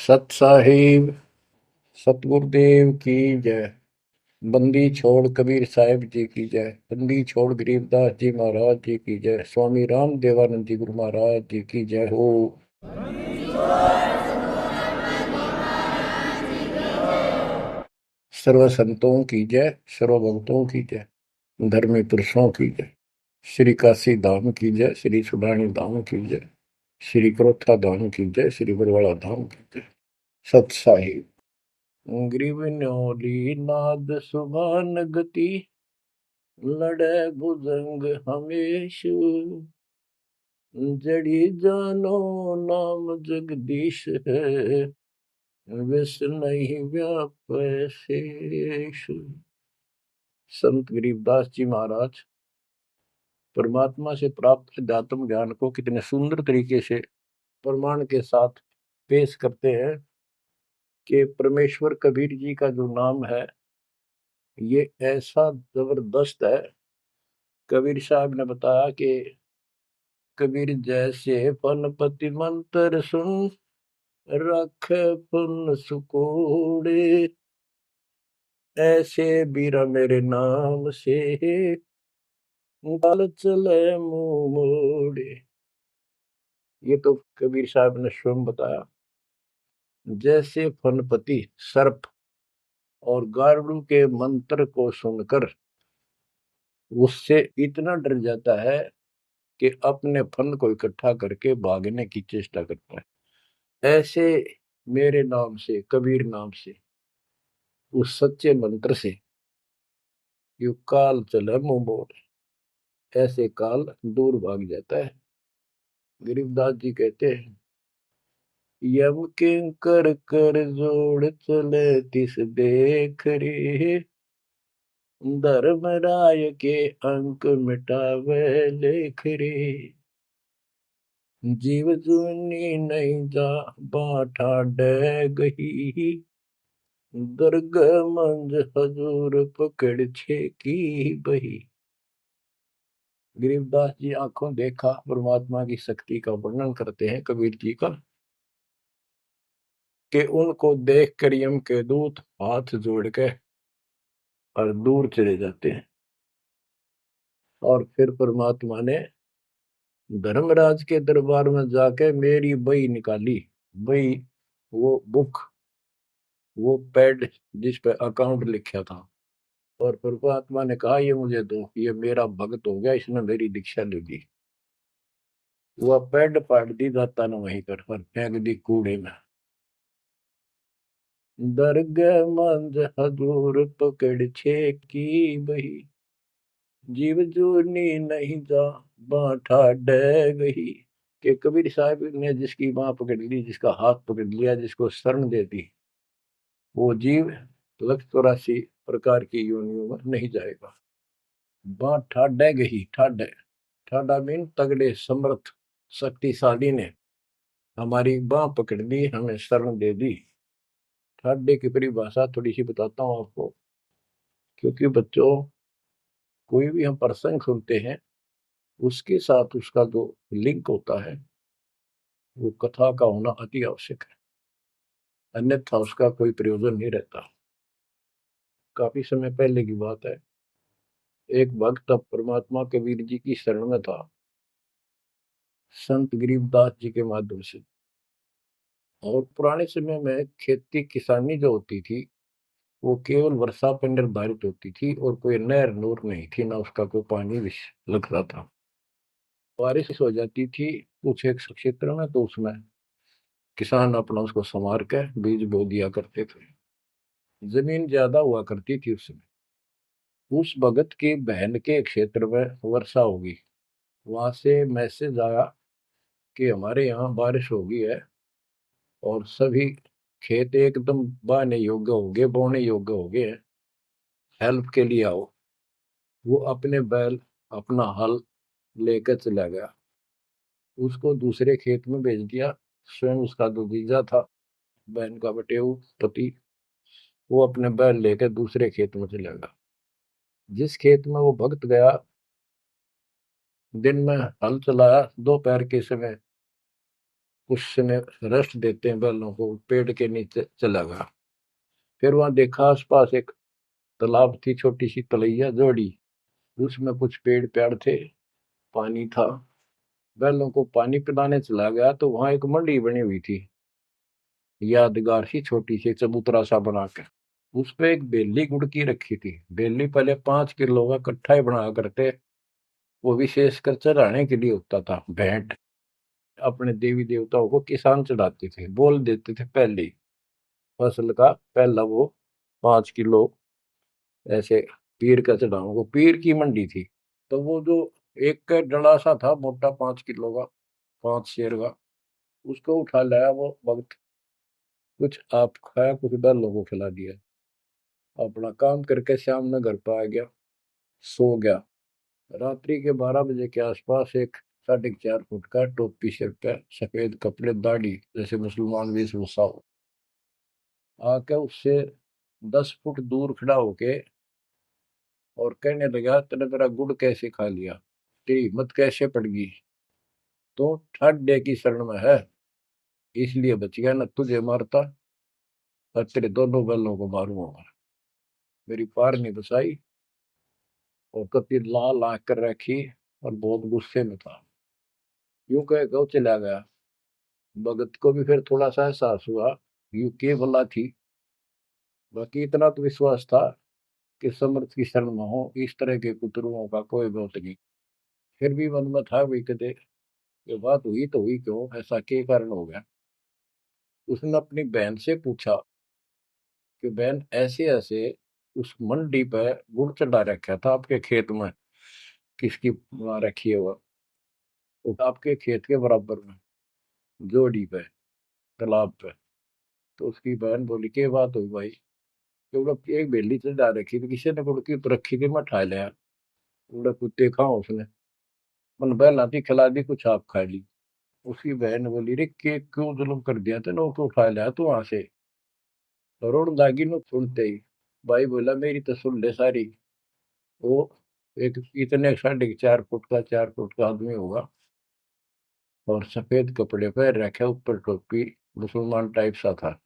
सत साहिब सतगुरुदेव की जय। बंदी छोड़ कबीर साहिब जी की जय। बंदी छोड़ गरीबदास जी महाराज जी की जय। स्वामी राम देवानंद जी गुरु महाराज जी की जय हो। सर्व संतों की जय, सर्व भक्तों की जय, धर्मी पुरुषों की जय। श्री काशी धाम की जय, श्री सुडानी धाम की जय, श्री क्रोथा धाम की जय, श्री बरवाड़ा धाम की जय। सत साहिब ग्रीवन्योली नाद सुभान गति, लड़े भुजंग हमेश, जड़ी जानो नाम जगदीश है, विष नहीं व्यापै शेष। संत गरीबदास जी महाराज परमात्मा से प्राप्त अध्यात्म ज्ञान को कितने सुंदर तरीके से प्रमाण के साथ पेश करते हैं कि परमेश्वर कबीर जी का जो नाम है ये ऐसा जबरदस्त है। कबीर साहब ने बताया कि कबीर जैसे फनपति मंत्र सुन, रख पुन सुकोड़े, ऐसे बीरा मेरे नाम से, गाल चले मुंह मोड़े। ये तो कबीर साहब ने स्वयं बताया। जैसे फनपति सर्प और गारुड़ के मंत्र को सुनकर उससे इतना डर जाता है कि अपने फन को इकट्ठा करके भागने की चेष्टा करता है, ऐसे मेरे नाम से, कबीर नाम से, उस सच्चे मंत्र से यू काल चले मुंह मोड़, ऐसे काल दूर भाग जाता है। गरीबदास जी कहते हैं, यम किंकर कर जोड़ चले तिस देख रे, धर्मराय के अंक मिटावे लेख रे, जीव जूनी नहीं जा बाठा डे गही, दर्ग मंज हजूर पकड़ छे की बही। गरीबदास जी आंखों देखा परमात्मा की शक्ति का वर्णन करते हैं कबीर जी का, कि उनको देख कर यम के दूत हाथ जोड़ के और दूर चले जाते हैं। और फिर परमात्मा ने धर्मराज के दरबार में जाके मेरी बही निकाली। बही वो बुक, वो पैड जिस पे अकाउंट लिखा था, और परमात्मा ने कहा ये मुझे दो, ये मेरा भक्त हो गया, इसने मेरी दीक्षा ले ली। वह पैड पाट दी दाता ने वहीं पर और फेंक दी कूड़े में। दर्ग मंज हजूर पकड़ छे की बही, जीव जूनी नहीं जा बाठा डे गही। कि कबीर साहब ने जिसकी बाह पकड़ ली, जिसका हाथ पकड़ लिया, जिसको शरण दे दी, वो जीव 184 प्रकार की योनियों में नहीं जाएगा। बाँ ठाडे गही, ठाडे ठाडा मीन तगड़े समर्थ शक्तिशाली ने हमारी बाह पकड़ ली, हमें शरण दे दी। ठाडे की परिभाषा थोड़ी सी बताता हूँ आपको, क्योंकि बच्चों कोई भी हम प्रसंग सुनते हैं उसके साथ उसका जो लिंक होता है वो कथा का होना अति आवश्यक है, अन्यथा उसका कोई प्रयोजन नहीं रहता। काफी समय पहले की बात है, एक भक्त अब परमात्मा कबीर जी की शरण में था संत गरीबदास जी के माध्यम से। और पुराने समय में खेती किसानी जो होती थी वो केवल वर्षा पर निर्धारित होती थी, और कोई नहर नूर नहीं थी, ना उसका कोई पानी लगता था। बारिश हो जाती थी कुछ एक क्षेत्र में, तो उसमें किसान अपना उसको संवार के बीज बो दिया करते थे। जमीन ज्यादा हुआ करती थी उसमें। उस भगत की बहन के क्षेत्र में वर्षा होगी, वहां से मैसेज आया कि हमारे यहाँ बारिश हो गई है और सभी खेत एकदम बाने योग्य हो गए, बोने योग्य हो गए हैं, हेल्प के लिए आओ। वो अपने बैल, अपना हल लेकर चला गया, उसको दूसरे खेत में भेज दिया। स्वयं उसका जो जीजा था, बहन का बटेऊ पति, वो अपने बैल लेकर दूसरे खेत में चला गया। जिस खेत में वो भक्त गया, दिन में हल चलाया, दोपहर के समय कुछ समय रेस्ट देते हैं बैलों को, पेड़ के नीचे चला गया। फिर वहां देखा आसपास एक तालाब थी, छोटी सी तलैया जोड़ी, उसमें कुछ पेड़ पेड़ थे, पानी था। बैलों को पानी पिलाने चला गया तो वहां एक मंडी बनी हुई थी, यादगार सी छोटी सी चबूतरा सा बना के। उस पे एक बेली गुड़ की रखी थी। बेली पहले 5 किलो का कट्ठा ही बना करते, वो विशेषकर चढ़ाने के लिए होता था, भेंट। अपने देवी देवताओं को किसान चढ़ाते थे, बोल देते थे पहले ही फसल का पहला वो 5 किलो ऐसे पीर का चढ़ाऊं। वो पीर की मंडी थी। तो वो जो एक का डला सा था मोटा, 5 किलो का, 5 शेर का, उसको उठा लाया वो भक्त। कुछ आप खाया, कुछ बैलों को खिला दिया, अपना काम करके शाम में घर पर आ गया, सो गया। रात्रि के 12 बजे के आसपास एक 4.5 फुट का, टोपी सिर पे, सफेद कपड़े, दाढ़ी, जैसे मुसलमान वेशभूषा हो, आके उससे 10 फुट दूर खड़ा होके और कहने लगा, तेने मेरा गुड़ कैसे खा लिया, तेरी हिम्मत कैसे पड़ गई, तो ठाड्डे की शरण में है, इसलिए बच गया, न तुझे मारता और तेरे दोनों बैलों को मारूंगा। मेरी पार नहीं बसाई, और कति लाल आंख कर रखी, और बहुत गुस्से में था। यूं कह के वो चला गया। भगत को भी फिर थोड़ा सा एहसास हुआ, यूं के भला थी। बाकी इतना तो विश्वास था कि समर्थ की शरण में हो, इस तरह के कुतरुओं का कोई बहुत नहीं। फिर भी मन में था वही, कहते ये बात हुई तो हुई क्यों, ऐसा क्या कारण हो गया। उसने अपनी बहन से पूछा कि बहन, ऐसे ऐसे उस मंडी पे गुड़ चढ़ा रखा था आपके खेत में, किसकी वहां रखी है वो आपके खेत के बराबर में, जोड़ी पे, तालाब पे। तो उसकी बहन बोली, के बात हुई भाई, क्योंकि एक बेली चढ़ा रखी थी, किसी ने गुड़ की तो रखी थी, मैं ठा लिया, गुड़ कुत्ते खाओ उसने, मन बहला थी, खिला दी, कुछ आप खा ली। उसकी बहन बोली, रे के क्यों जुल्म कर दिया तेने, वो क्यों उठा लिया तू वहां से। रोड दागी नु सुनते ही भाई बोला, मेरी तो सुन ले सारी। वो एक इतने 4.5 फुट का, 4 फुट का आदमी होगा, और सफेद कपड़े पहन रखे, ऊपर टोपी, मुसलमान टाइप सा था,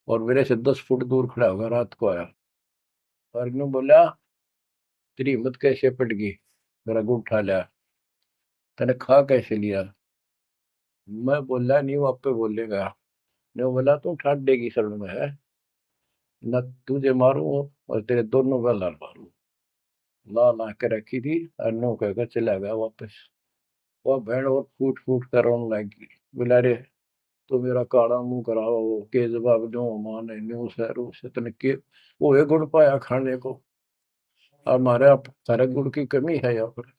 और मेरे से 10 फुट दूर खड़ा होगा, रात को आया। और यूं बोला, तेरी हिम्मत कैसे पड़ गई, मेरा गुड़ उठा लिया, तने खा कैसे लिया। मैं बोला, नहीं वो आप पे बोलेगा। ने बोला, तू ठाड्डे की शरण में है, न तुझे मारू और तेरे दोनों का लाल मारू। ला ला के रखी थी, और नो कहकर चला गया वापस। वह भेड़ और फूट फूट कर रोने लगी, बोला, रे तो मेरा काला मुंह कराओ, के जवाब दो, मान न्यू शहरों से तन के वो है गुड़ पाया खाने को। अब हमारे आप सारे गुड़ की कमी है यहाँ पर।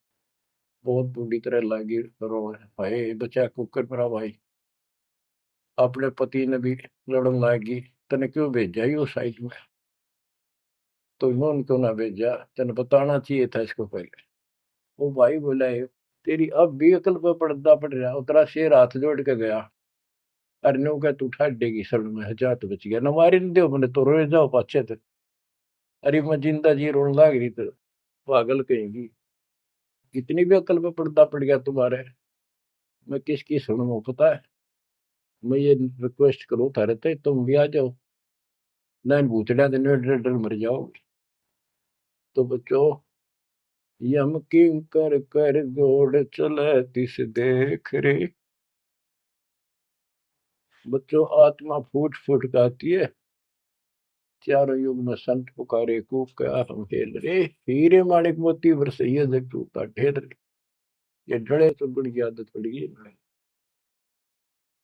बहुत बुरी तरह लगी रो, भाई बचा कुकर मेरा भाई, अपने पति ने भी लड़न लगी, तने क्यों भेजा ही उस साइड में, तो इन्होंने क्यों ना भेजा, तेने बताना चाहिए था इसको पहले। वो भाई बोला, है तेरी अब भी अकल पे पर्दा पड़ रहा, उतरा शेर हाथ जोड़ के गया, अरे नो क्या तू ठाडेगी शरण में है, जा तो बच गया, न मारी न दो मैंने तो रोए जाओ पाछे थे। अरे मैं जिंदा जी रोने लग रही तो पागल कहेंगी, इतनी भी अकल पे पर्दा पड़ गया तुम्हारे, मैं किसकी सुनूं पता है। मैं ये रिक्वेस्ट करूं थारे ते, तुम भी आ जाओ, ना इन भूतड़िया दिन डर डर मर जाओगे। तो बच्चों, यम किं कर कर जोड़ चले तिस देख रे। बच्चों, आत्मा फूट फूट गाती है, चारों युग में संत पुकारे, कूक क्या हम हेल रे, हीरे माणिक मोती बरसैया जग टूटा ढेर रे। ये डरे तो बड़ी आदत पड़ गई इनमें।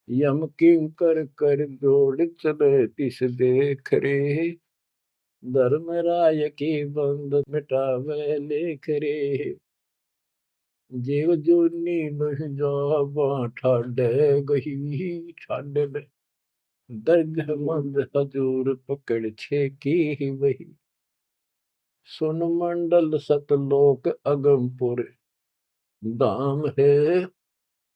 यम किं कर कर जोड़ चले तिस देख रे, धर्म राय की बंद मिटावे लेख रे। जीव जूनी नहीं जावा ठाडे गही, ठाडे में दर्द मंद हजूर पकड़ छे की वही। सुन मंडल सतलोक अगमपुर धाम है,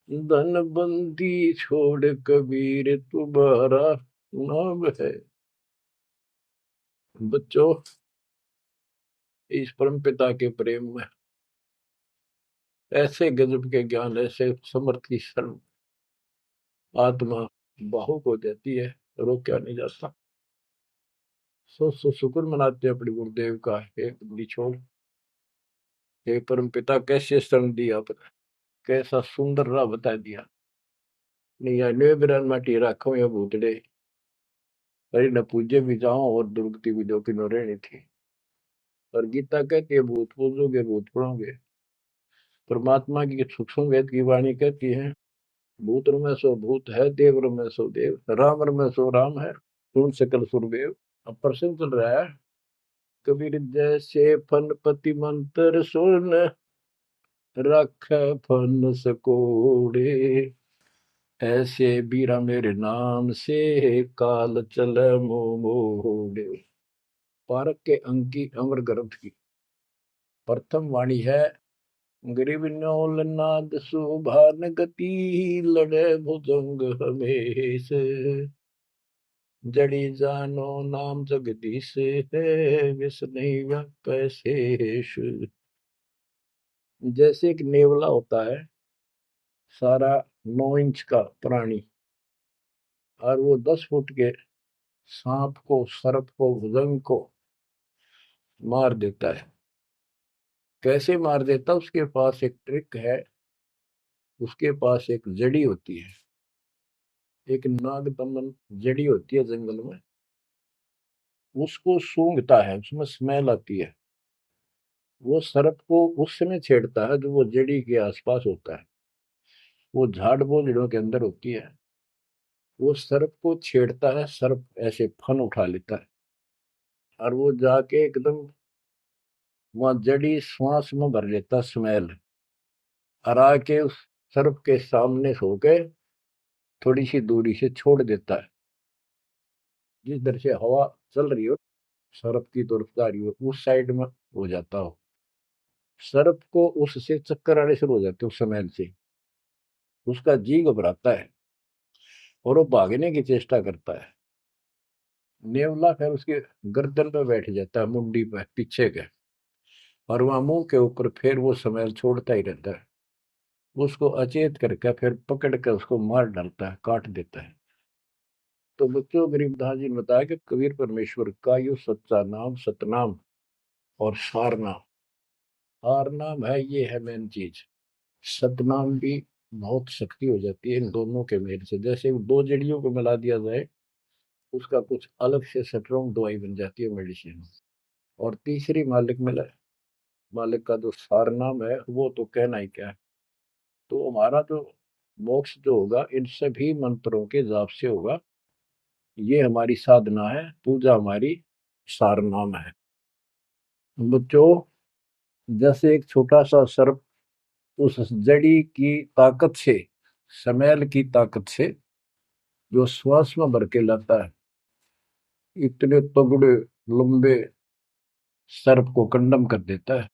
धन बंदी छोड़ कबीर तुम्हारा नाम है। बच्चों, इस परम पिता के प्रेम में ऐसे गजब के ज्ञान, ऐसे समर्थ की शरण, आत्मा भावुक हो जाती है, रोका नहीं जाता। सो सो शुक्र मनाते हैं अपने गुरुदेव का, हे निछोड़, हे परम पिता, कैसे शरण दिया, कैसा सुंदर राह बता दिया। नहीं या ने बिरान माटी राखो या भूतड़े, अरे न पूजे भी जाओ और दुर्गति भी जो कि न रहनी थी। और गीता कहती है भूत पूजोगे भूत पढ़ोगे। परमात्मा की सूक्ष्म वेद की वाणी कहती है भूत में सो भूत है, देव में सो देव, राम में सो राम है, सुन सकल सुरदेव। अब प्रश्न चल रहा है, कबीर जैसे फन पति मंत्र सुन, रख फन सकोड़े, ऐसे बीरा मेरे नाम से, काल चल मोड़े। पारक के अंक की अमर ग्रंथ की प्रथम वाणी है, गरीब नौल नाद सुभान गति, लड़े भुजंग हमेश, जड़ी जानो नाम जगदीश है, विष नहीं व्यापै शेष। जैसे एक नेवला होता है, सारा 9 इंच का प्राणी, और वो 10 फुट के सांप को, सर्प को, भुजंग को मार देता है। कैसे मार देता, उसके पास एक ट्रिक है। उसके पास एक जड़ी होती है, एक नागदमन जड़ी होती है जंगल में, उसको सूंघता है, उसमें स्मेल आती है। वो सर्प को उस समय छेड़ता है जो वो जड़ी के आसपास होता है, वो झाड़ बोझड़ों के अंदर होती है। वो सर्प को छेड़ता है, सर्प ऐसे फन उठा लेता है, और वो जाके एकदम वहां जड़ी श्वास में भर लेता स्मेल, और आके उस सर्प के सामने सो के थोड़ी सी दूरी से छोड़ देता है। जिस दर से हवा चल रही हो, सर्प की तरफ जा रही हो, उस साइड में हो जाता हो। सर्प को उससे चक्कर आने शुरू हो जाते उस स्मेल से, उसका जी घबराता है और वो भागने की चेष्टा करता है। नेवला फिर उसके गर्दन पे बैठ जाता है, मुंडी पे पीछे के, और वहां मुंह के ऊपर फिर वो स्मेल छोड़ता ही रहता है। उसको अचेत करके फिर पकड़ कर उसको मार डालता है, काट देता है। तो बच्चों, गरीबदास जी ने बताया कि कबीर परमेश्वर का यो सच्चा नाम सतनाम और सार नाम। सार नाम है, ये है मेन चीज। सतनाम भी बहुत शक्ति हो जाती है इन दोनों के मेल से। जैसे दो जड़ियों को मिला दिया जाए, उसका कुछ अलग से स्ट्रॉन्ग दवाई बन जाती है, मेडिसिन। और तीसरी मालिक मिला, मालिक का जो सार नाम है, वो तो कहना ही क्या है। तो हमारा जो मोक्ष जो होगा इन सभी मंत्रों के जाप से होगा। ये हमारी साधना है, पूजा हमारी सार नाम है। बच्चों, जैसे एक छोटा सा सर्प उस जड़ी की ताकत से, स्मेल की ताकत से जो श्वास में भर के लाता है, इतने तगड़े लंबे सर्प को कंडम कर देता है।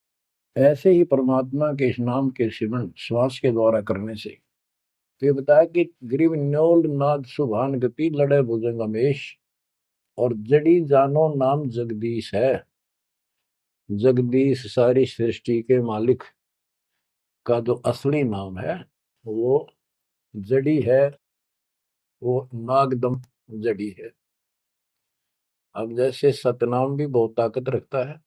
ऐसे ही परमात्मा के इस नाम के सिमरन श्वास के द्वारा करने से, तो ये बताया कि ग्रीव न्योल नाद सुभान गति, लड़े भुजंग हमेश, और जड़ी जानो नाम जगदीश है। जगदीश सारी सृष्टि के मालिक का जो असली नाम है, वो जड़ी है, वो नागदम जड़ी है। अब जैसे सतनाम भी बहुत ताकत रखता है,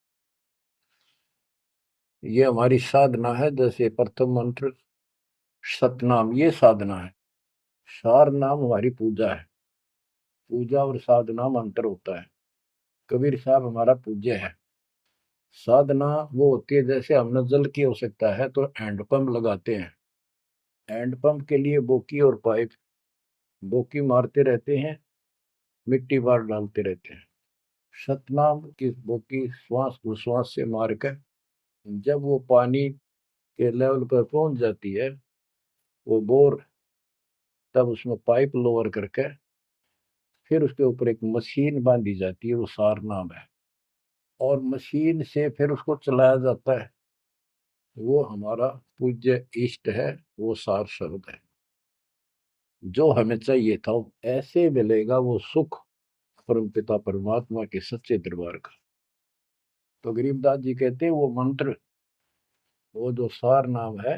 ये हमारी साधना है। जैसे प्रथम मंत्र सतनाम, ये साधना है। सार नाम हमारी पूजा है। पूजा और साधना में अंतर होता है। कबीर साहब हमारा पूज्य है। साधना वो होती है, जैसे हमने जल की आवश्यकता है तो हैंडपंप लगाते हैं। हैंडपंप के लिए बोकी और पाइप, बोकी मारते रहते हैं, मिट्टी बाहर डालते रहते हैं। सतनाम की बोकी श्वास उश्वास से मारकर जब वो पानी के लेवल पर पहुंच जाती है, वो बोर, तब उसमें पाइप लोअर करके फिर उसके ऊपर एक मशीन बांधी जाती है, वो सार नाम है। और मशीन से फिर उसको चलाया जाता है। वो हमारा पूज्य इष्ट है, वो सार शब्द है। जो हमें चाहिए था ऐसे मिलेगा वो सुख, परम पिता परमात्मा के सच्चे दरबार का। तो गरीबदास जी कहते हैं वो मंत्र, वो जो सार नाम है,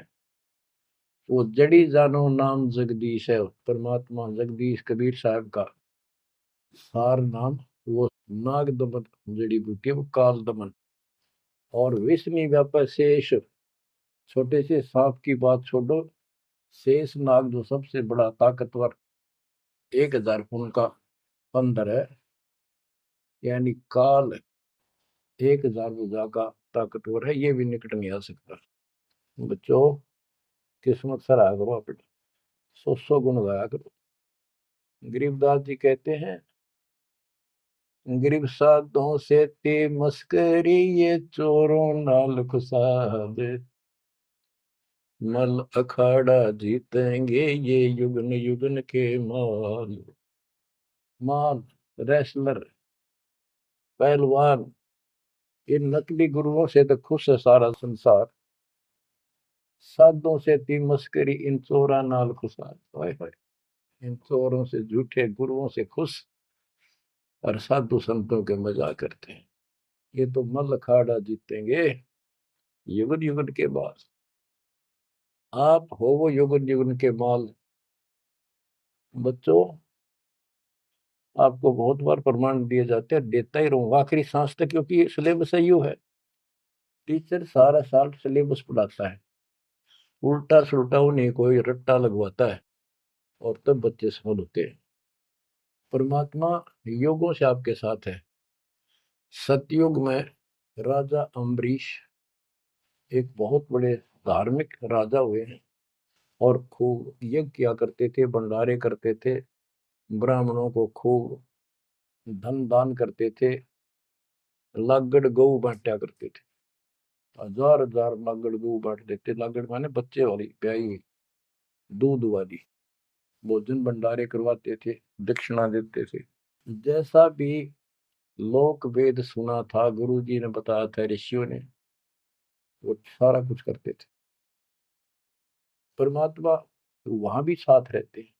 वो जड़ी जानो नाम जगदीश है, परमात्मा जगदीश कबीर साहब का सार नाम। वो नाग दमन जड़ी बूटी है, वो काल दमन। और विष्णु व्यापक शेष, छोटे से सांप की बात छोड़ो, शेष नाग जो सबसे बड़ा ताकतवर 1000 का बंदर है, यानी काल 1000 भुजा का ताकतवर है, ये भी निकट नहीं आ सकता। बच्चों, किस्मत सराहा करो अपनी, 100 गुण गाया करो। गरीबदास जी कहते हैं, गरीब साधों से ते मस्करी, ये चोरों नाल खुशाद, मल अखाड़ा जीतेंगे ये युगन युगन के माल। माल, रेसलर, पहलवान, इन नकली गुरुओं से तो खुश है सारा संसार, साधों से ती मस्करी, इन चोरा नाल खुशाद। हाय हाय, इन चोरों से, झूठे गुरुओं से खुश, और साधु संतों के मजाक करते हैं। ये तो मल अखाड़ा जीतेंगे युगन युगन के बाद। आप हो वो युगन युगन के माल। बच्चों, आपको बहुत बार प्रमाण दिए जाते हैं, देता ही रहूंगा आखिरी सांस तक, क्योंकि सिलेबस यू है। टीचर सारा साल सिलेबस पढ़ाता है, उल्टा सुल्टा उन्हें कोई रट्टा लगवाता है, और तब बच्चे सफल होते हैं। परमात्मा योगों से आपके साथ है। सतयुग में राजा अम्बरीश एक बहुत बड़े धार्मिक राजा हुए हैं, और खूब यज्ञ किया करते थे, भंडारे करते थे, ब्राह्मणों को खूब धन दान करते थे, लागड़ गऊ बांटा करते थे। 1000 लागड़ गऊ बांट देते। लागड़ माने बच्चे वाली, ब्याई हुई, दूध वाली। भोजन भंडारे करवाते थे, दक्षिणा देते थे। जैसा भी लोक वेद सुना था, गुरु जी ने बताया था, ऋषियों ने, वो सारा कुछ करते थे। परमात्मा वहां भी साथ रहते हैं,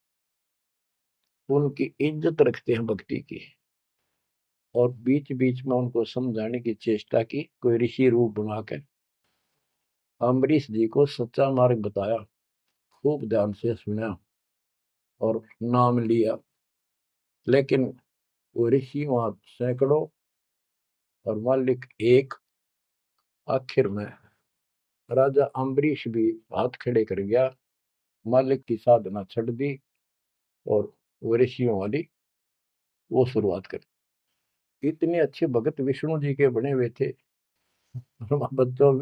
उनकी इज्जत रखते हैं भक्ति की, और बीच बीच में उनको समझाने की चेष्टा की, कोई ऋषि रूप बनाकर अम्बरीश जी को सच्चा मार्ग बताया, खूब ध्यान से सुना और नाम लिया। लेकिन वो ऋषि वहां सैकड़ों और मालिक एक। आखिर में राजा अम्बरीश भी हाथ खड़े कर गया, मालिक की साधना छड़ दी, और वो ऋषियों वाली वो शुरुआत कर। इतने अच्छे भगत विष्णु जी के बने हुए थे। बच्चों,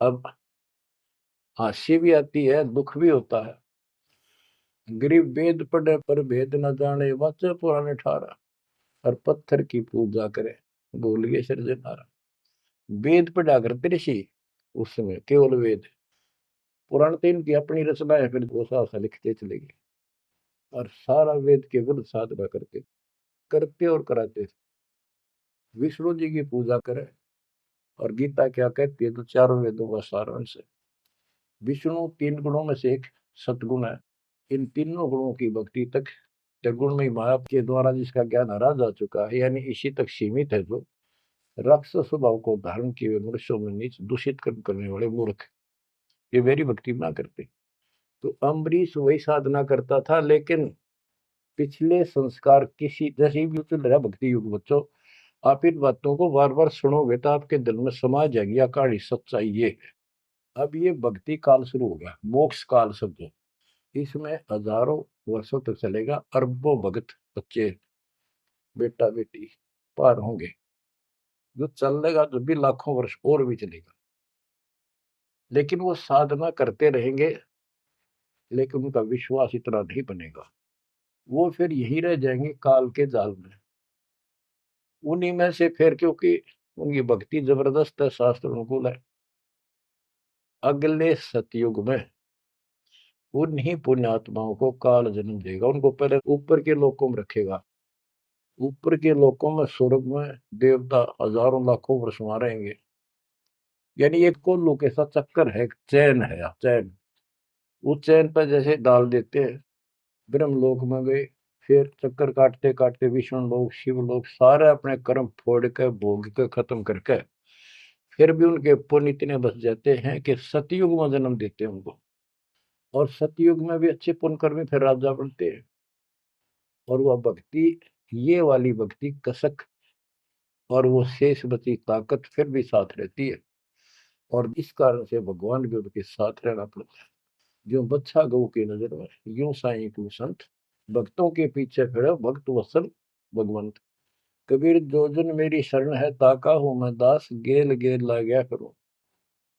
अब हंसी भी आती है, दुख भी होता है। गरीब वेद पढ़े पर भेद न जाने, वाचे पुराने ठारा, और पत्थर की पूजा करे, भूल गए सिरजनहारा। वेद पढ़ा करते ऋषि उस समय, केवल वेद। पुराण तो इनकी अपनी रचना है, फिर वो सा लिखते चले गए, और सारा वेद के विरुद्ध साधना करते करते और कराते। विष्णु जी की पूजा करे, और गीता क्या कहती है, तो चारों वेदों का सारांश है। विष्णु 3 गुणों में से एक सतगुण है। इन तीनों गुणों की भक्ति तक त्रिगुण में माया के द्वारा जिसका ज्ञान हरा जा चुका है, यानी इसी तक सीमित है, जो राक्षस स्वभाव को धारण किए हुए मनुष्यों में नीच दूषित कर्म करने वाले मूर्ख, ये मेरी भक्ति ना करते। तो अम्बरीश वही साधना करता था, लेकिन पिछले संस्कार किसी, जैसे भी चल रहा भक्ति युग बच्चों, आप इन बातों को बार बार सुनोगे तो आपके दिल में समा जाएगी या कहानी सच्चाई ये है। अब ये भक्ति काल शुरू हो गया, मोक्ष काल समझो। इसमें हजारों वर्षों तक चलेगा, अरबों भगत बच्चे बेटा बेटी पार होंगे, जो चलेगा जो भी लाखों वर्ष और भी चलेगा। लेकिन वो साधना करते रहेंगे, लेकिन उनका विश्वास इतना नहीं बनेगा, वो फिर यही रह जाएंगे काल के जाल में। उन्हीं में से फिर, क्योंकि उनकी भक्ति जबरदस्त है, शास्त्र अनुकूल है, अगले सतयुग में उन्हीं पुण्यात्माओं को काल जन्म देगा, उनको पहले ऊपर के लोकों में रखेगा। ऊपर के लोकों में, स्वर्ग में देवता हजारों लाखों वर्ष वहां रहेंगे। यानी एक कोल्लू के साथ चक्कर है, एक चैन है, चैन। उस चैन पर जैसे डाल देते हैं, ब्रह्मलोक में गए, फिर चक्कर काटते काटते विष्णु लोक, शिव लोक, सारे अपने कर्म फोड़ के भोग के खत्म करके, फिर भी उनके पुण्य इतने बच जाते हैं कि सतयुग में जन्म देते हैं उनको। और सतयुग में भी अच्छे पुण्य कर्मी फिर राजा बनते हैं। और वह भक्ति, ये वाली भक्ति कसक और वो शेष बची ताकत फिर भी साथ रहती है। और इस कारण से भगवान भी उनके साथ रहना पड़ता है। जो बच्चा गौ की नजर में, यूं साईं को संत, भक्तों के पीछे फिरे भक्त वत्सल भगवंत। कबीर जो जन मेरी शरण है, ताका हूं मैं दास, गेल गेल ला गया करूं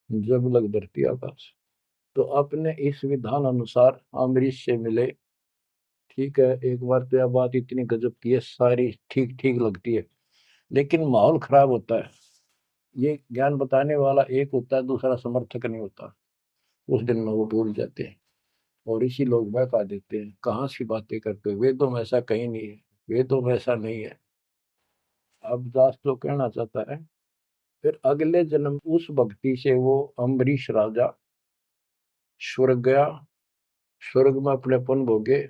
जब लग धरती आकाश। तो अपने इस विधान अनुसार अम्बरीश से मिले। ठीक है, एक बार तो यह बात इतनी गजब की है, सारी ठीक ठीक लगती है, लेकिन माहौल खराब होता है। ये ज्ञान बताने वाला एक होता है, दूसरा समर्थक नहीं होता। उस दिन में वो भूल जाते हैं और इसी लोग बहका देते हैं, कहाँ सी बातें करते हो, वेदों में ऐसा कहीं नहीं है, वेदों में ऐसा नहीं है। अब दास तो कहना चाहता है, फिर अगले जन्म उस भक्ति से वो अम्बरीश राजा स्वर्ग गया, स्वर्ग में अपने पुण्य भोगे।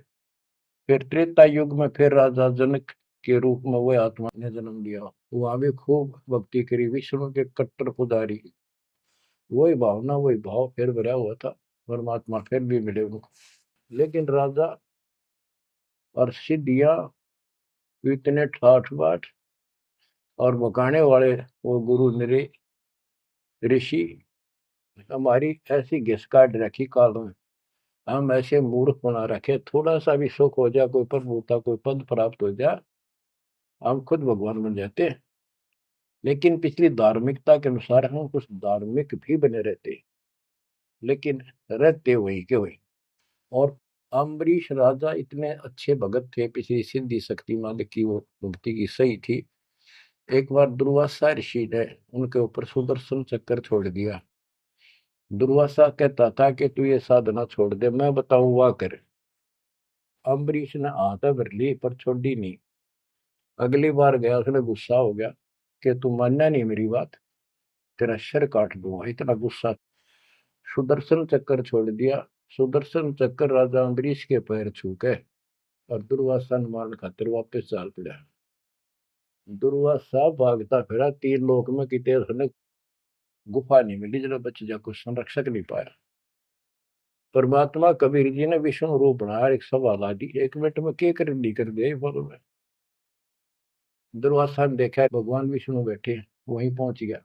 फिर त्रेता युग में फिर राजा जनक के रूप में वह आत्मा ने जन्म लिया। वहां भी खूब भक्ति करी, विष्णु के कट्टर पुजारी। वही भावना वही भाव फिर भरा हुआ था, परमात्मा फिर भी मिले उनको। लेकिन राजा और सिद्धियां इतने ठाठ बाट और बकाने वाले वो गुरु निरे ऋषि, हमारी ऐसी घिस काट रखी काल में, हम ऐसे मूर्ख बना रखे, थोड़ा सा भी सुख हो जाए, कोई प्रभुता कोई पद प्राप्त हो जाए, हम खुद भगवान बन जाते हैं। लेकिन पिछली धार्मिकता के अनुसार हम कुछ धार्मिक भी बने रहते, लेकिन रहते वही के वही। और अम्बरीश राजा इतने अच्छे भगत थे, पिछली सिद्धि शक्ति मालिक की वो भक्ति की सही थी। एक बार दुर्वासा ऋषि ने उनके ऊपर सुदर्शन चक्कर छोड़ दिया। दुर्वासा कहता था कि तू ये साधना छोड़ दे, मैं बताऊं वाह कर। अम्बरीश ने हाथ भर ली पर छोड़ी नहीं। अगली बार गया, उसने गुस्सा हो गया कि तू मानना नहीं मेरी बात, तेरा सिर काट दूंगा, इतना गुस्सा। सुदर्शन चक्कर छोड़ दिया। सुदर्शन चक्कर राजा अम्बरीश के पैर छू के और दुर्वासा ने मान खातिर वापस चाल पड़ा। दुर्वासा भागता फिरा तीन लोक में, कितने उसने गुफा नहीं मिली जरा बच जा, कुछ संरक्षक नहीं पाया। परमात्मा कबीर जी ने विष्णु रूप बनाया, एक सभा ला दी, 1 मिनट में के कर दी कर दे बोलो में। दुर्वासा ने देखा भगवान विष्णु बैठे, वहीं पहुंच गया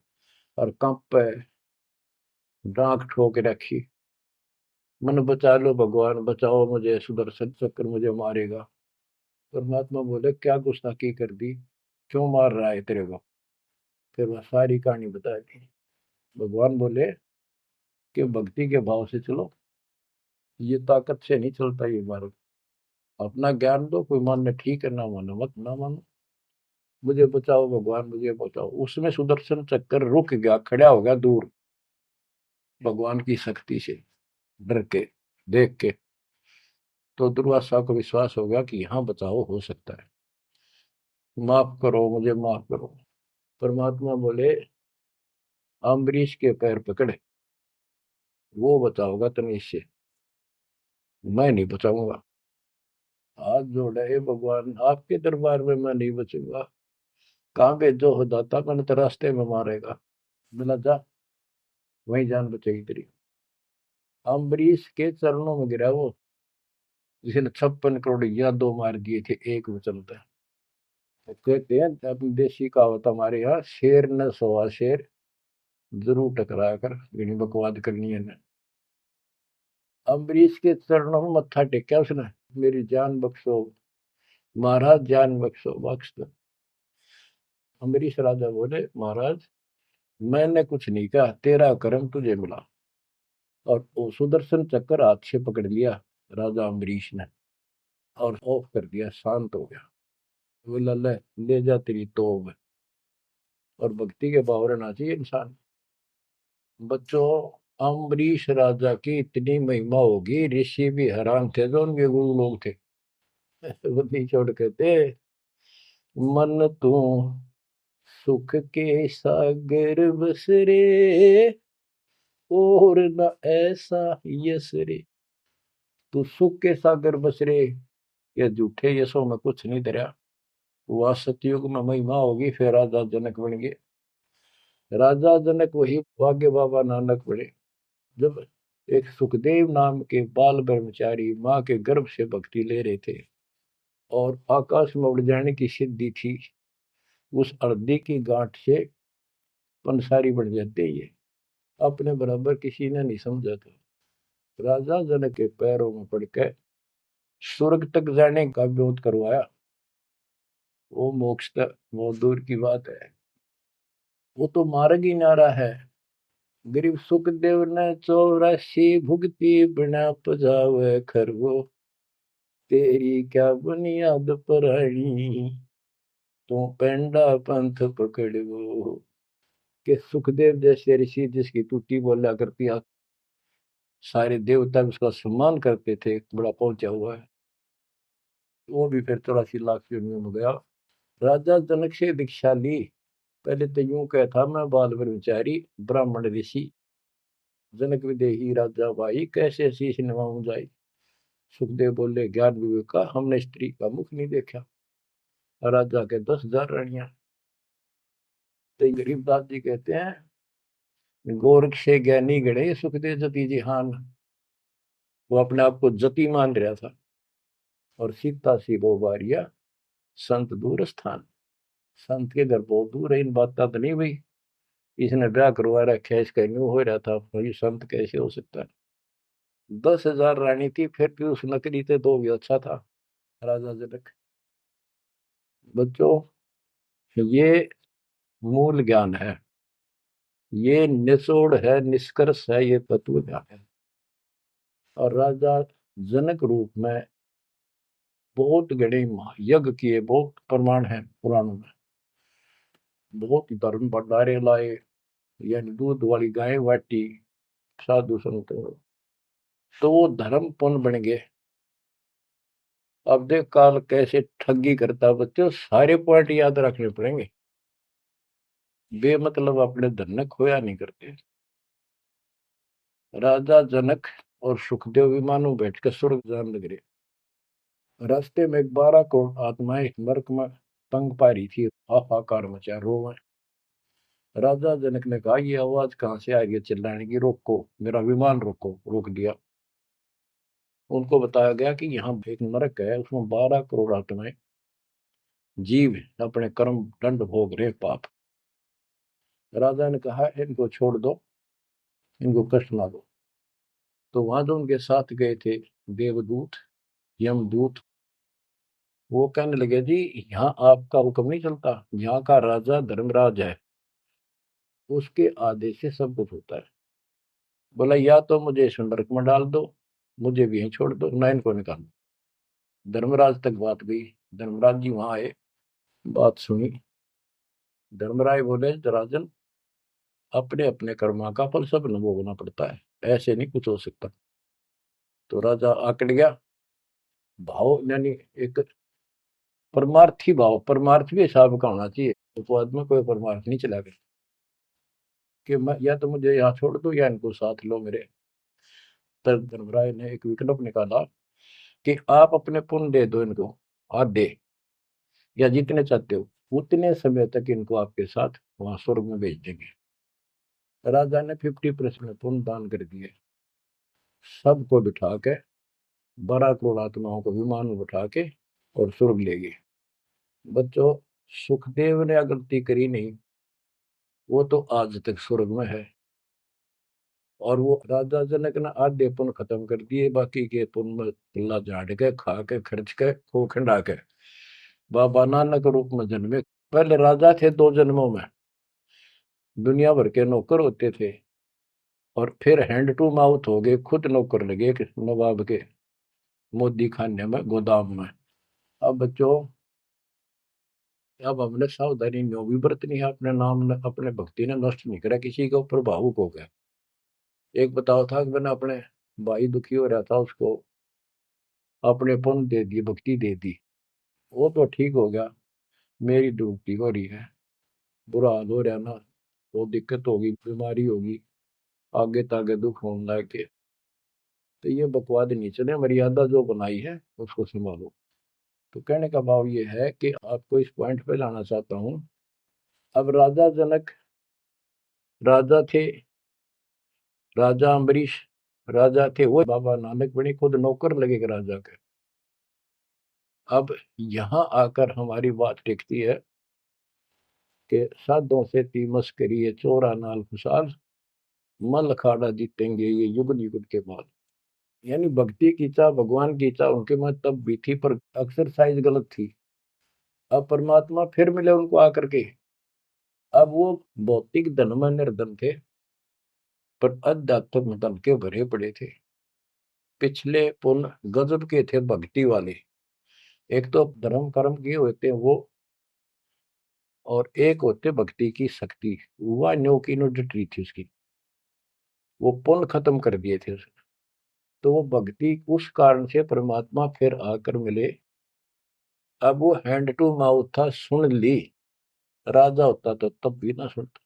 और कंप पे डांक ठोक रखी, मन बचा लो भगवान, बचाओ मुझे, सुदर्शन चक्र मुझे मारेगा। परमात्मा बोले क्या गुस्ताखी कर दी, क्यों मार रहा है तेरे को। फिर वह सारी कहानी बता दी। भगवान बोले कि भक्ति के भाव से चलो, ये ताकत से नहीं चलता ये मार्ग। अपना ज्ञान दो, कोई मानने ठीक है, ना मानो मत ना मानो, मुझे बचाओ भगवान मुझे बचाओ। उसमें सुदर्शन चक्कर रुक गया, खड़ा हो गया दूर, भगवान की शक्ति से डर के देख के। तो दुर्वासा को विश्वास हो गया कि यहाँ बचाओ हो सकता है, माफ करो मुझे माफ करो। परमात्मा बोले अम्बरीश के पैर पकड़े, वो बचाओगा तनिष से, मैं नहीं बचाऊंगा। हाथ जोड़े, हे भगवान आपके दरबार में मैं नहीं बचूंगा, कहाँ भेजो हो दाता, मैंने तो रास्ते में मारेगा। मिला जा, वही जान बचेगी तेरी। अम्बरीश के चरणों में गिरा वो, जिसने 56 करोड़ यादव मार दिए थे एक में चलता है। तो कहते हैं अपनी देसी कहावत हमारे यहाँ, शेर न सोआ शेर, जरूर टकरा कर इन्हीं बकवाद करनी है ना। अम्बरीश के चरणों में मत्था टेका उसने, मेरी जान बख्शो महाराज, जान बख्शो, बख्श दो। अम्बरीश राजा बोले महाराज मैंने कुछ नहीं कहा, तेरा कर्म तुझे मिला। और वो सुदर्शन चक्कर हाथ से पकड़ लिया राजा अम्बरीश ने और ऑफ कर दिया, शांत हो गया। बोला ले जा तेरी तोब। और भक्ति के भाव रहना चाहिए इंसान। बच्चों, अम्बरीश राजा की इतनी महिमा होगी, ऋषि भी हैरान थे जो उनके गुरु लोग थे। बुद्धि छोड़ कहते, मन तू सुख के सागर बस रे, और न ऐसा यस रे। तू सुख के सागर बस रे, ये झूठे यशों में कुछ नहीं धरा। वह सतयुग में महिमा होगी, फिर राजा जनक बन गए। राजा जनक वही भाग्य बाबा नानक बने। जब एक सुखदेव नाम के बाल ब्रह्मचारी माँ के गर्भ से भक्ति ले रहे थे और आकाश में उड़ जाने की सिद्धि थी। उस अर्धी की गांठ से पंसारी बन जाते ये, अपने बराबर किसी ने नहीं समझा था। राजा जनक के पैरों में पड़कर स्वर्ग तक जाने का विरोध करवाया। वो मोक्ष तक वो दूर की बात है, वो तो मार्ग ही नारा है। गरीब सुखदेव ने 84 भुगती बिना पजावे खरगो, तेरी क्या बुनियाद परानी, तू पेंडा पंथ पकड़ो। के सुखदेव जैसे ऋषि जिसकी टूटी बोला करती, सारे देवता उसका सम्मान करते थे, बड़ा पहुंचा हुआ है, वो भी फिर 84 लाख योनियों में गया। राजा जनक से दीक्षा ली। पहले तो यूं कहता, मैं बाल ब्रह्मचारी ब्राह्मण ऋषि, जनक विदेही राजा भाई, कैसे शीश नवाऊं जाई। सुखदेव बोले, ज्ञान विवेक का हमने स्त्री का मुख नहीं देखा। राजा के 10,000 रानियां। तो गरीबदास जी कहते हैं, गोरख से ज्ञानी गणे सुखदेव जति जिहान। वो अपने आप को जति मान रहा था। और सीता सी वो बारिया संत दूर स्थान, संत के घर बहुत दूर है। इन बातें तो नहीं भाई इसने ब्याह करवा रखा है, इसका न्यू हो रहा था, भाई संत कैसे हो सकता है। 10,000 रानी थी, फिर भी उस नकली थे तो भी अच्छा था राजा जनक। बच्चों, ये मूल ज्ञान है, ये निचोड़ है, निष्कर्ष है, ये तत्व ज्ञान है। और राजा जनक रूप में बहुत गणे यज्ञ किए, बहुत प्रमाण है पुराणों में। बहुत धर्म भंडारे लाए, यानी दूध वाली गाय वाटी साधु संत, तो वो धर्म पुण्य बन गए। अब देख काल कैसे ठगी करता बच्चों, सारे पॉइंट याद रखने पड़ेंगे। बेमतलब अपने धन ने खोया नहीं करते। राजा जनक और सुखदेव विमानों बैठकर स्वर्ग जान लग रहे। रास्ते में एक 12 करोड़ आत्माएं नरक में तंग पा रही थी, हाहाकार मचा रोवे। राजा जनक ने कहा, ये आवाज कहाँ से आ रही है चिल्लाने की, रोको मेरा विमान रोको। रोक दिया। उनको बताया गया कि यहाँ एक नरक है, उसमें 12 करोड़ आत्माएं जीव अपने कर्म दंड भोग रहे, पाप। राजा ने कहा, इनको छोड़ दो, इनको कष्ट ना दो। तो वहां जो उनके साथ गए थे देवदूत यमदूत, वो कहने लगे, जी यहाँ आपका हुक्म नहीं चलता, यहाँ का राजा धर्मराज है, उसके आदेश से सब कुछ होता है। बोला, या तो मुझे इस नरक में डाल दो, मुझे भी यहीं छोड़ दो, ना इनको निकालो। धर्मराज तक बात गई। धर्मराज जी वहां आए, बात सुनी। धर्मराज बोले, राजन, अपने अपने कर्मा का फल सब न भोगना पड़ता है, ऐसे नहीं कुछ हो सकता। तो राजा आकड़ गया। भाव यानी एक परमार्थी भाव, परमार्थ भी हिसाब का होना चाहिए, उपवाद में कोई परमार्थ नहीं चला गया कि मैं या तो मुझे यहाँ छोड़ दो या इनको साथ लो मेरे। तब धर्मराय ने एक विकल्प निकाला कि आप अपने पुण्य दे दो इनको, आधे या जितने चाहते हो, उतने समय तक इनको आपके साथ वहां स्वर्ग में भेज देंगे। राजा ने 50% पुण्य दान कर दिए। सबको बिठा के 12 करोड़ आत्माओं को विमान में बिठा के और स्वर्ग ले गए। बच्चों, सुखदेव ने गलती करी नहीं, वो तो आज तक स्वर्ग में है। और वो राजा जनक ने आधे पुण्य खत्म कर दिए, बाकी के पुण्य में किला झाड़ के खा के खर्च के खो खंडा के बाबा नानक रूप में जन्मे। पहले राजा थे 2 जन्मों में, दुनिया भर के नौकर होते थे, और फिर हैंड टू माउथ हो गए, खुद नौकर लगे नवाब के मोदी खाने में, गोदाम में। अब बच्चों, अब हमने सावधानी न्यो भी बरतनी है, अपने नाम ने अपने भक्ति ने नष्ट नहीं करा, किसी के ऊपर भावुक हो गया। एक बताओ था कि मैंने अपने भाई दुखी हो रहा था, उसको अपने पुण्य दे दी, भक्ति दे दी, वो तो ठीक हो गया। मेरी डूबती हो रही है, बुरा हाल हो रहा ना, वो दिक्कत होगी, बीमारी होगी, आगे तागे दुख होने लग के। तो ये बकवाद नहीं चले, मर्यादा जो बनाई है उसको संभालो। तो कहने का भाव ये है कि आपको इस पॉइंट पे लाना चाहता हूँ। अब राजा जनक राजा थे, राजा अम्बरीश राजा थे वो बाबा नानक बने, खुद नौकर लगे के राजा के। अब यहाँ आकर हमारी बात टिकती है कि साधों से तीमस करिए चोरा नाल खुशाल, मल अखाड़ा जीतेंगे ये युग युग के बाद। यानी भक्ति की चाह, भगवान की चाह उनके में तब भी थी, पर एक्सरसाइज गलत थी। अब परमात्मा फिर मिले उनको आकर के। अब वो भौतिक धन में निर्धन थे, पर अध्यात्म धन के भरे पड़े थे। पिछले पुण्य गजब के थे भक्ति वाले। एक तो धर्म कर्म किए होते हैं वो, और एक होते भक्ति की शक्ति। वह न्यो की नो डटी थी उसकी, वो पुण्य खत्म कर दिए थे उसने। तो वो भक्ति उस कारण से परमात्मा फिर आकर मिले। अब वो हैंड टू माउथ था, सुन ली। राजा होता तो तब भी ना सुनता।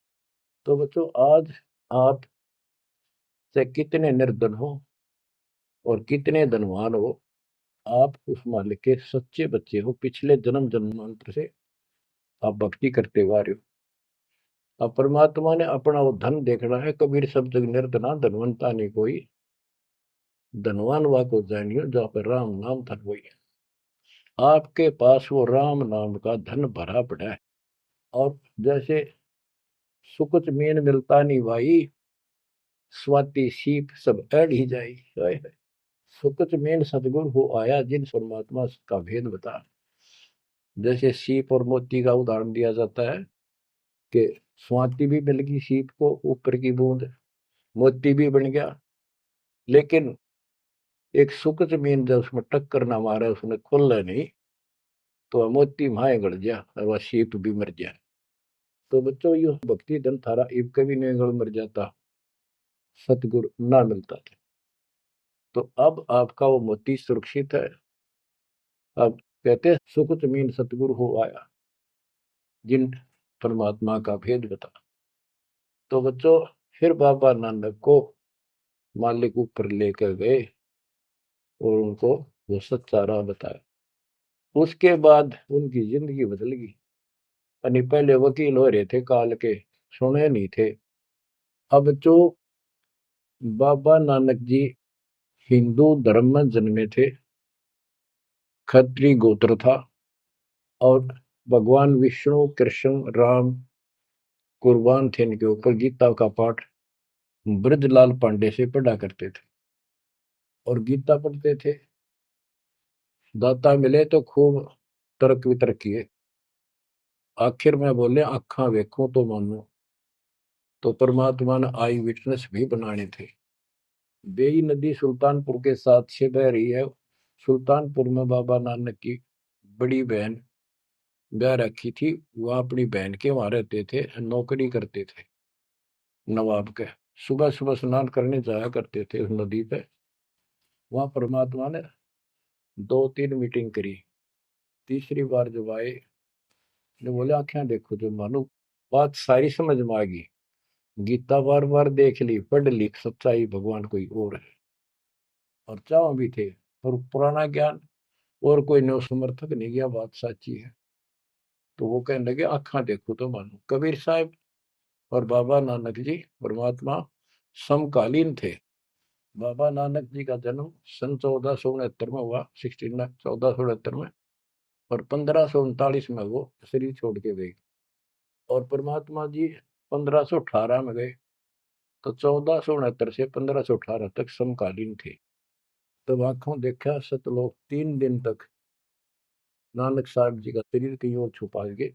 तो बच्चों, आज आप से कितने निर्धन हो और कितने धनवान हो, आप उस मालिक के सच्चे बच्चे हो। पिछले जन्म जन्मांतर से आप भक्ति करते हुए आ रहे हो। अब परमात्मा ने अपना वो धन देखना है। कबीर सब जग निर्धना धनवंता नहीं कोई, धनवान वा को जानियो जहाँ पर राम नाम धन वही है। आपके पास वो राम नाम का धन भरा पड़ा है। और जैसे सुकुच मीन मिलता नहीं भाई, स्वाति सीप सब अड़ ही जाई। सुकुच मीन सतगुरु हो आया, जिन परमात्मा का भेद बता। जैसे सीप और मोती का उदाहरण दिया जाता है कि स्वाति भी मिल गई सीप को, ऊपर की बूंद, मोती भी बन गया। लेकिन एक सुकुच मीन जब उसमें टक्कर ना मारे, उसने खुल नहीं, तो मोती माए गड़ गया और वह सीप भी मर गया। तो बच्चों, ये भक्ति धन थारा इब कभी नहीं गड़ मर जाता, सतगुरु ना मिलता था। तो अब आपका वो मोती सुरक्षित है। अब कहते सुख जमीन सतगुरु हो आया, जिन परमात्मा का भेद बता। तो बच्चों, फिर बाबा नानक को मालिक ऊपर लेकर गए और उनको वो सच्चा राह बताया। उसके बाद उनकी जिंदगी बदल गई। यानी पहले वकील हो रहे थे काल के, सुने नहीं थे। अब जो बाबा नानक जी हिंदू धर्म में जन्मे थे, खत्री गोत्र था, और भगवान विष्णु कृष्ण राम कुर्बान थे इनके ऊपर। गीता का पाठ ब्रजलाल पांडे से पढ़ा करते थे और गीता पढ़ते थे। दाता मिले तो खूब तर्क वितर्क किए। आखिर में बोले आखा वेखो तो मानो। तो परमात्मा ने आई विटनेस भी बनाने थे। बेई नदी सुल्तानपुर के साथ से बह रही है। सुल्तानपुर में बाबा नानक की बड़ी बहन ब्याह रखी थी। वह अपनी बहन के वहां रहते थे, नौकरी करते थे नवाब के। सुबह सुबह स्नान करने जाया करते थे उस नदी पे। वहां परमात्मा ने 2-3 मीटिंग करी। तीसरी बार जब आए, ने बोले आंखें देखो जो मानो। बात सारी समझ में आ गई। गीता बार बार देख ली, पढ़ ली, सच्चाई भगवान कोई और है। और चाव भी थे, और पुराना ज्ञान, और कोई नो समर्थक नहीं गया, बात सच्ची है। तो वो कहने लगे आंखा देखो तो मानो। कबीर साहब और बाबा नानक जी परमात्मा समकालीन थे। बाबा नानक जी का जन्म सन 1469 में हुआ, 1469 में। और 1539 में वो शरीर छोड़ के गए। और परमात्मा जी 1518 में गए। तो 1469 से 1518 तक समकालीन थे। तब आंखों देखा सतलोक 3 दिन तक नानक साहब जी का शरीर कहीं और छुपा के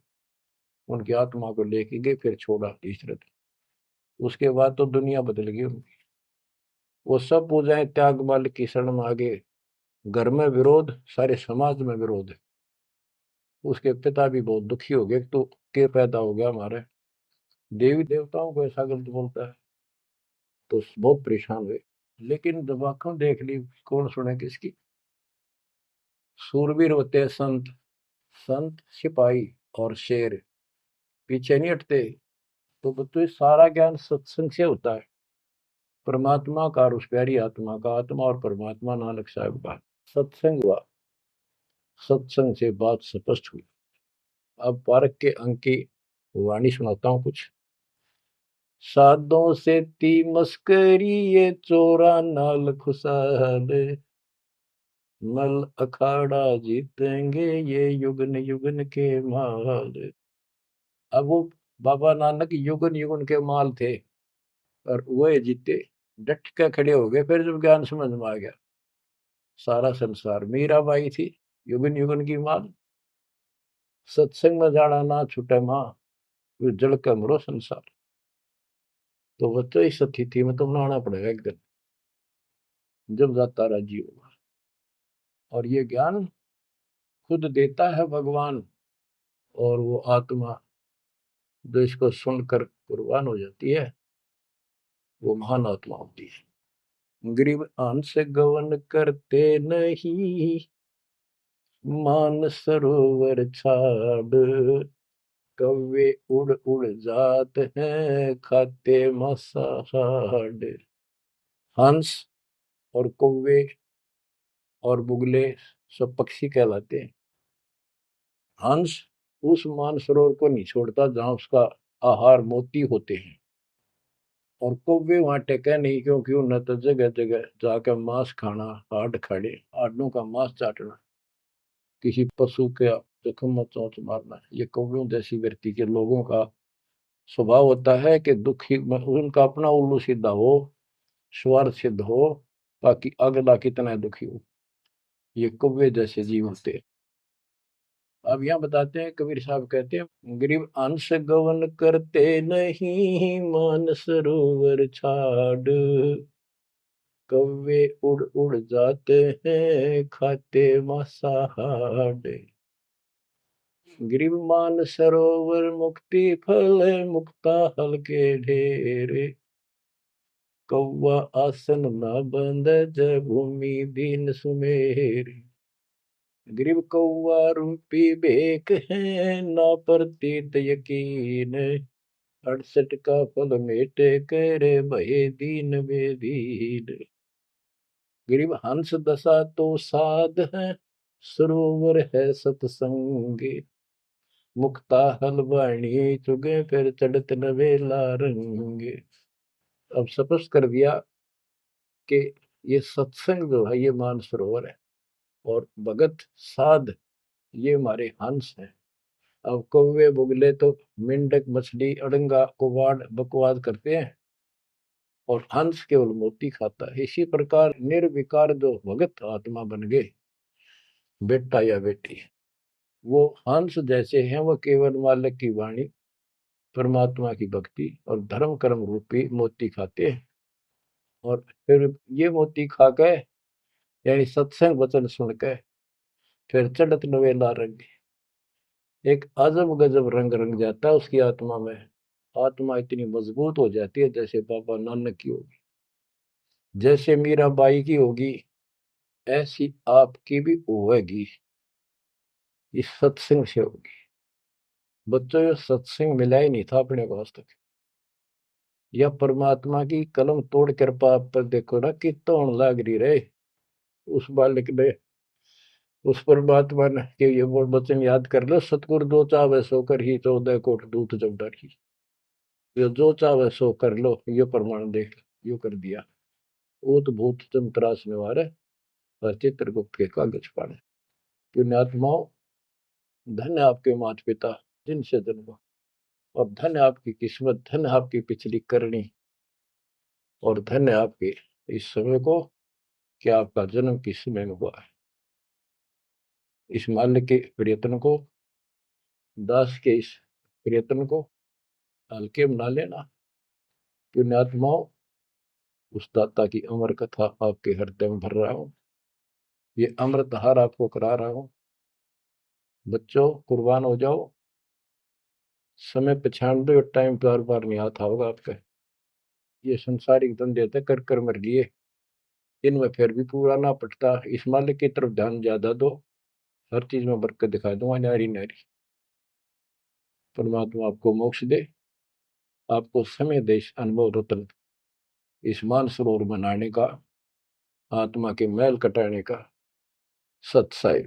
उनकी आत्मा को लेके गए, फिर छोड़ा तीसरे दिन। उसके बाद तो दुनिया बदल गई उनकी। वो सब पूजाएं त्याग माल की शरण में आ गए। घर में विरोध, सारे समाज में विरोध है। उसके पिता भी बहुत दुखी हो गए, तो के पैदा हो गया हमारे, देवी देवताओं को ऐसा गलत बोलता है। तो बहुत परेशान हुए। लेकिन जब आंखों देख ली, कौन सुने किसकी। सूरवीर होते हैं संत, संत सिपाही और शेर पीछे नहीं हटते। तो बच्चों, सारा ज्ञान सत्संग से होता है। परमात्मा का और उस प्यारी आत्मा का, आत्मा और परमात्मा नानक साहब का सत्संग हुआ। सत्संग से बात स्पष्ट हुई। अब पारक के अंक की वाणी सुनाता हूँ कुछ। साधों से ती मस्करी ये चोरा नाल खुशाल, नल अखाड़ा जीतेंगे ये युगन युगन के माल। अब वो बाबा नानक युगन युगन के माल थे और वह जीते, डट के खड़े हो गए। फिर जब ज्ञान समझ में आ गया, सारा संसार मीराबाई थी युगन युगन की माल। सत्संग में जाना ना छूटे माँ, फिर जल के मरो संसार। तो बच्चों इस स्थिति में तो बनाना पड़ेगा एक दिन, जब जाता राजी होगा। और ये ज्ञान खुद देता है भगवान, और वो आत्मा जो इसको सुनकर कुर्बान हो जाती है, वो महान आत्मा होती है। गरीब अंश गवन करते नहीं, मान सरोवर छाड़, कौवे उड़ उड़ जात हैं खाते मसाहाड़। हंस और कौवे और बुगले सब पक्षी कहलाते हैं। हंस उस मानसरोवर को नहीं छोड़ता जहां उसका आहार मोती होते हैं, और कौवे वहां टेके नहीं, क्योंकि उन्हें तो जगह जगह जाकर मांस खाना, हाड खाड़े हाडों का मांस चाटना, किसी पशु के जख्म में चोंच मारना, ये कौवियों जैसी व्यक्ति के लोगों का स्वभाव होता है कि दुखी उनका अपना उल्लू सीधा हो, स्वार्थ सिद्ध हो, ताकि अगला कितना दुखी हो। ये कौवे जैसे जीव होते हैं। अब यहाँ बताते हैं, कबीर साहब कहते हैं, गरीब अंश गवन करते नहीं, मान सरोवर छाड़, कौवे उड़ उड़ जाते हैं खाते मांसाहाड़। गरीब मान सरोवर मुक्ति फल, मुक्ता हल के ढेरे, कौवा आसन न बंद जय भूमि दीन सुमेर। गरीब कौवा रूपी बेक है, ना प्रतीत यकीन, 68 का फल मेटे करे भये दीन बेदीन। गरीब हंस दशा तो साध है, सरोवर है सतसंग, मुक्ता हलवाणी चुगे फिर चढ़त नवेला रंग। अब स्पष्ट कर दिया कि ये सत्संग जो है ये मानसरोवर है, और भगत साध ये हमारे हंस हैं। अब कौवे बुगले तो मेंढक मछली अड़ंगा कुवाड़ बकवाद करते हैं, और हंस केवल मोती खाता है। इसी प्रकार निर्विकार जो भगत आत्मा बन गए, बेटा या बेटी, वो हंस जैसे हैं, वो केवल मालिक की वाणी, परमात्मा की भक्ति और धर्म कर्म रूपी मोती खाते हैं। और फिर ये मोती खा के, यानी सत्संग वचन सुन के, फिर चढ़त नवेला रंग, एक अजब गजब रंग रंग जाता है उसकी आत्मा में। आत्मा इतनी मजबूत हो जाती है जैसे बाबा नानक की होगी, जैसे मीराबाई की होगी, ऐसी आपकी भी होगी, इस सत्संग से होगी। बच्चों, ये सत्संग मिला ही नहीं था अपने को आज तक। या परमात्मा की कलम तोड़ कृपा आप पर देखो ना कि तो लाग रही रहे उस बालक ने, उस परमात्मा ने कि ये वो वचन याद कर लो, सतगुरु जो चाहे सो कर ही 14 कोट दूत जब डाली। ये जो चाहे सो कर लो, ये प्रमाण देख यो कर दिया। ऊत भूत तंत्रास निवारे, और चित्रगुप्त के कागज पाने। पुण्यात्माओं, धन्य आपके माता पिता जिनसे जन्म, और धन्य आपकी किस्मत, धन्य आपकी पिछली करनी, और धन्य आपके इस समय को कि आपका जन्म किस समय में हुआ है। इस माल्य के प्रयत्न को, दास के इस प्रयत्न को हल्के में ना लेना। पुण्यात्माओं, उस दाता की अमर कथा आपके हृदय में भर रहा हूं, ये अमृतहार आपको करा रहा हूं। बच्चों, कुर्बान हो जाओ। समय पहचान दो, टाइम बार बार नहीं आता होगा आपका। ये संसारिक धंधे थे कर कर मर लिए, इनमें फिर भी पूरा ना पटता। इस मालिक की तरफ ध्यान ज्यादा दो, हर चीज में बरकत दिखा दूंगा, नारी नारी। परमात्मा आपको मोक्ष दे, आपको समय देश अनुभव रत्न, इस मानसरोवर बनाने का, आत्मा के मैल कटाने का सत्साई।